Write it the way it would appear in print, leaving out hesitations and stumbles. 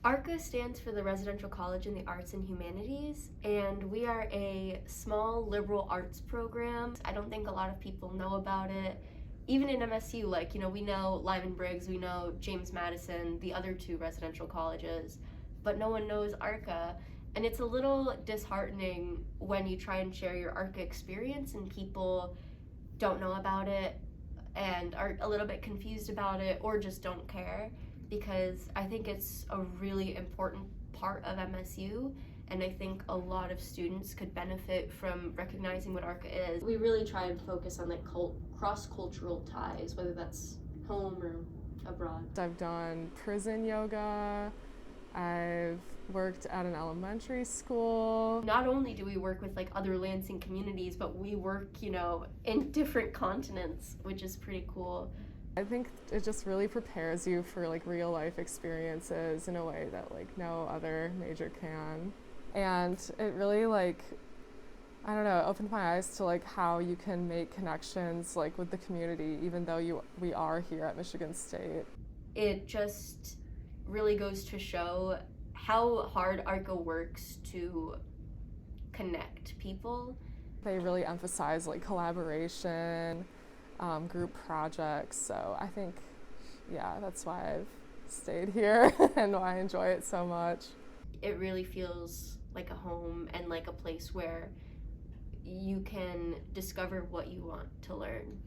RCAH stands for the Residential College in the Arts and Humanities, and we are a small liberal arts program. I don't think a lot of people know about it. Even in MSU, like, we know Lyman Briggs, we know James Madison, the other two residential colleges, but no one knows RCAH. And it's a little disheartening when you try and share your RCAH experience and people don't know about it and are a little bit confused about it or just don't care, because I think it's a really important part of MSU, and I think a lot of students could benefit from recognizing what RCAH is. We really try and focus on like cross-cultural ties, whether that's home or abroad. I've done prison yoga, I've worked at an elementary school. Not only do we work with like other Lansing communities, but we work, in different continents, which is pretty cool. I think it just really prepares you for like real life experiences in a way that like no other major can. And it really opened my eyes to like how you can make connections like with the community even though we are here at Michigan State. It just really goes to show how hard RCAH works to connect people. They really emphasize like collaboration, group projects, so I think, that's why I've stayed here and why I enjoy it so much. It really feels like a home and like a place where you can discover what you want to learn.